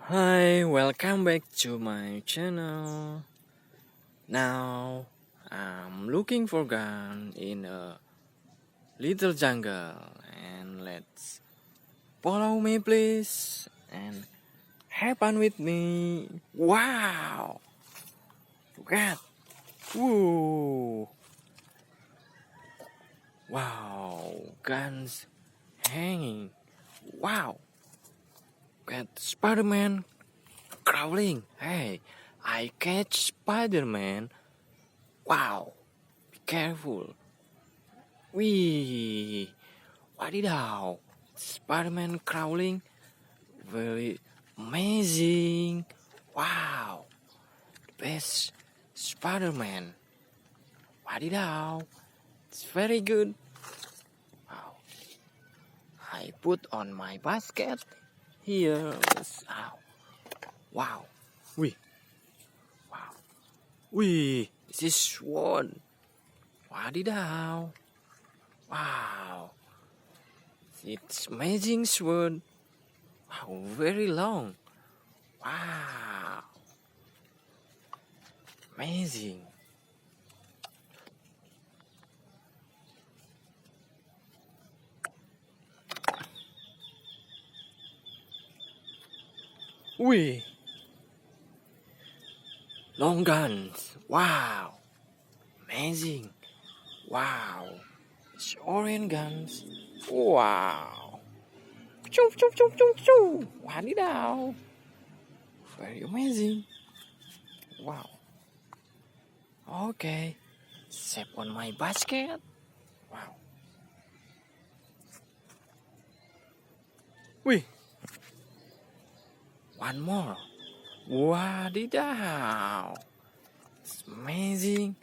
Hi, welcome back to my channel. Now, I'm looking for gun in a little jungle, and let's follow me, please, and have fun with me. Wow! Look at, woo! Wow, guns hanging. Wow! Look at Spider-Man crawling. Hey, I catch Spider-Man. Wow, be careful. Wee, wadidaw. Spider-Man crawling. Very amazing. Wow, the best Spider-Man. Wadidaw. It's very good. Wow. I put on my basket. Here. Ow. Wow. Wee. Wow. Wee. This is sword. Wadidaw. Wow. It's amazing sword. Wow, very long. Wow. Amazing. Wee. Long guns. Wow. Amazing. Wow. It's orange guns. Wow. Choo choo choo choo choo. Wadidaw. Very amazing. Wow. Okay. Step on my basket. Wow. Wee. One more. Wadidaw. It's amazing.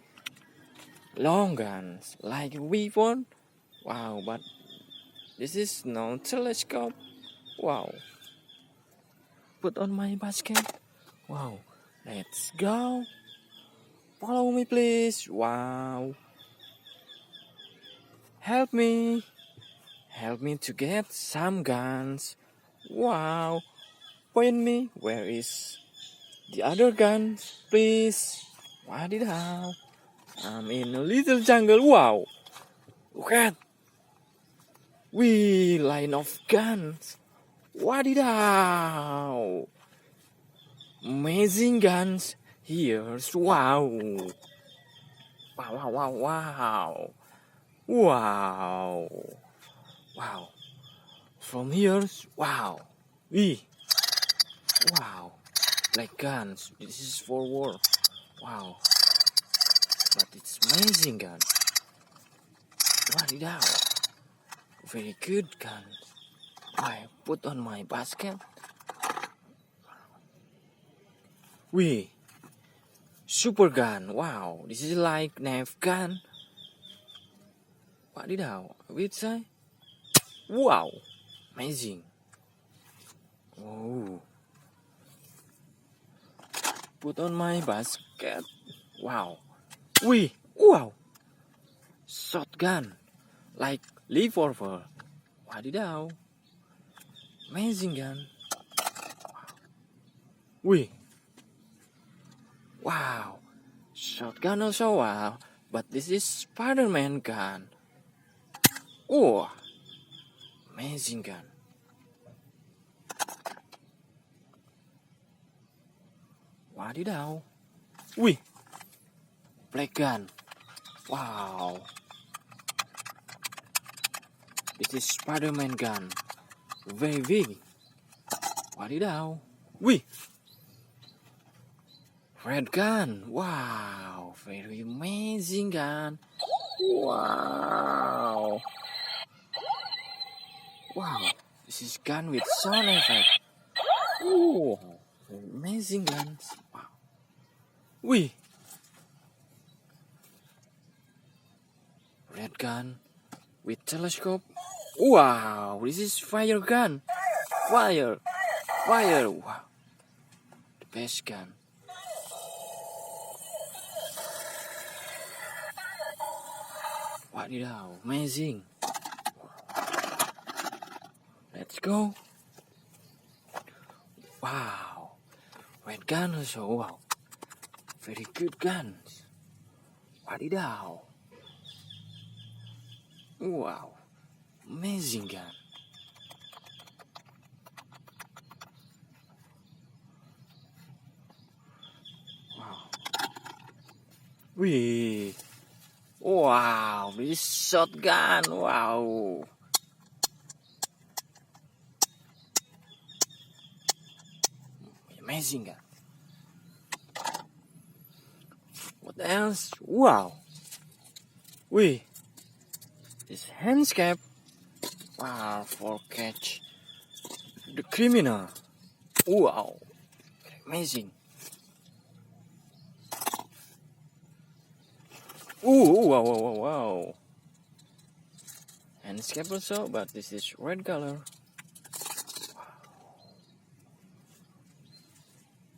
Long guns like a weapon. Wow, but this is no telescope. Wow. Put on my basket. Wow. Let's go. Follow me, please. Wow. Help me. Help me to get some guns. Wow. Point me. Where is the other guns, please? Wadidaw. I'm in a little jungle. Wow. Look at. We line of guns. Wadidaw. Amazing guns. Here's wow. Wow, wow, wow, wow. Wow. Wow. From here's wow. Wow. Like guns. This is for war. Wow. But it's amazing gun. Wadidaw. Very good gun. I put on my basket. Super gun. Wow. This is like knife gun. Wadidaw. Which say? Wow. Amazing. Oh. Put on my basket. Wow. Wow. Shotgun. Like revolver. Wadidaw. Amazing gun. Wow. Shotgun also wow. But this is Spider-Man gun. Oh. Amazing gun. Wadidaw. Black gun. Wow. This is Spider-Man gun. Very big. Wadidaw. Red gun. Wow. Very amazing gun. Wow. Wow. This is gun with sound effect. Oh. Amazing guns. Wow. Red gun with telescope. Wow. This is fire gun. Fire. Wow. The best gun. Wadidaw. Amazing. Let's go. Wow. red gun also. Wow, very good guns. Wadidaw. Wow, amazing gun. Wow. Wee. Wow, this shotgun. Wow. Amazing gun. What else? Wow. Wee. This handscape. Wow, for catch the criminal. Wow. Amazing. Ooh, wow, wow, wow, wow. Handscape also, but this is red color.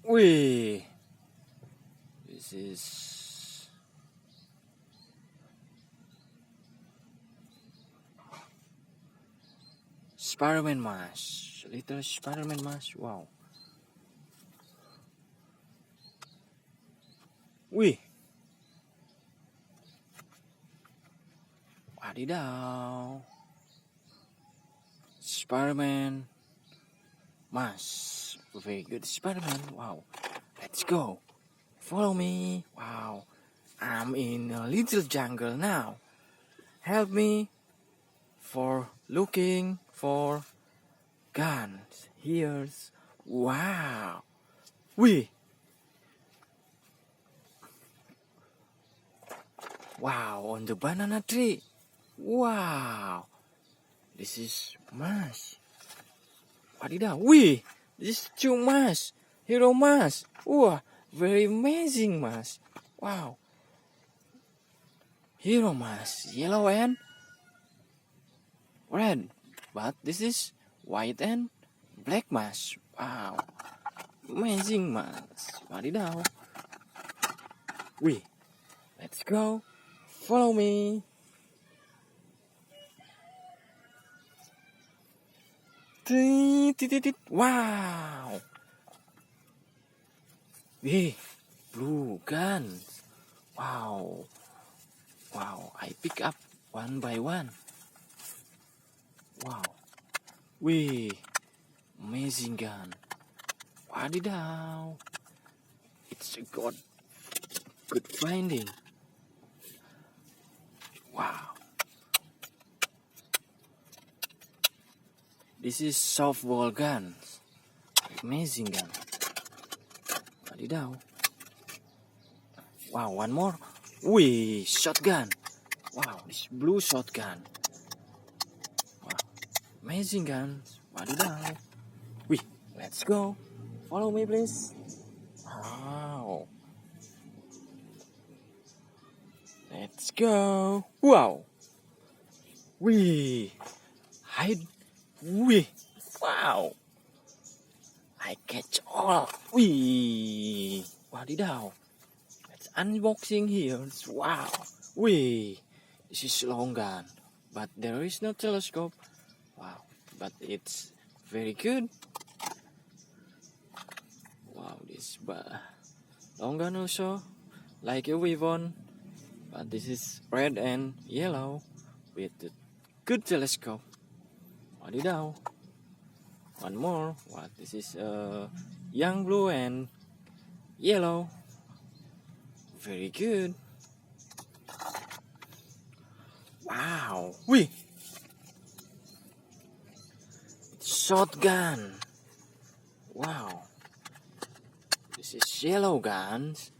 Wee. This is Spider-Man mask. Little Spider-Man mask. Wow. Wih. Wadidaw. Spider-Man mask. Very good Spider-Man. Wow. Let's go. Follow me. Wow. I'm in a little jungle now. Help me for looking for guns. Here's wow. Wih. Wow, on the banana tree. Wow. This is mask. Wadidaw. Wih. This is two mask. Hero mask. Wow. Very amazing mask. Wow. Hero mask. Yellow and red. But this is white and black mask. Wow. Amazing mask. Wadidaw. Wih. Let's go. Follow me. Wow. Hey, blue guns. Wow. Wow, I pick up one by one. Wow. Wee, amazing gun. Wadidaw. It's a good finding. Wow. This is softball guns. Amazing gun. Wadidaw. Wow, one more. Wee, shotgun. Wow, this blue shotgun. Wow, amazing guns. Wadidaw. Wee, let's go. Follow me, please. Wow. Let's go. Wow. Wee. Hide. Wee. Wow. I catch all. Wee. Wadidaw. Let's unboxing here. Wow. Wee. This is long gun. But there is no telescope. Wow. But it's very good. Wow. This long gun also. Like a weapon. But this is red and yellow. With the good telescope. Wadidaw. One more. What? This is young blue and yellow. Very good. Wow. Wee. Shotgun. Wow. This is yellow guns.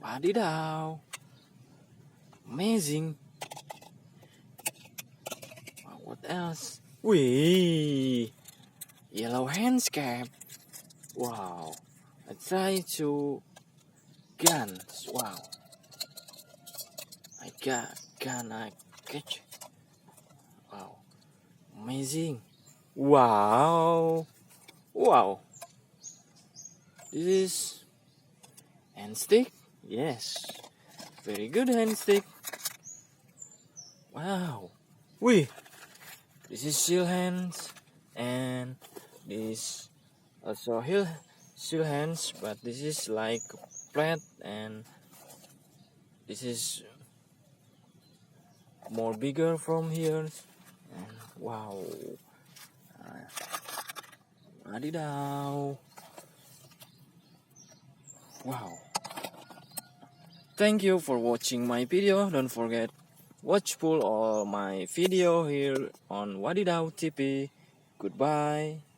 Wadidaw. Amazing. Wow, what else? Wee. Yellow handscape. Wow. I try to guns. Wow. I got gun. I catch. Wow. Amazing. Wow. Wow. This is hand stick. Yes. Very good hand stick. Wow. Wee. This is shield hands. And this also still hands, but this is like flat and this is more bigger from here. And wow, adidaw. Wow. Thank you for watching my video. Don't forget watch full all my video here on Wadidaw TV. Goodbye.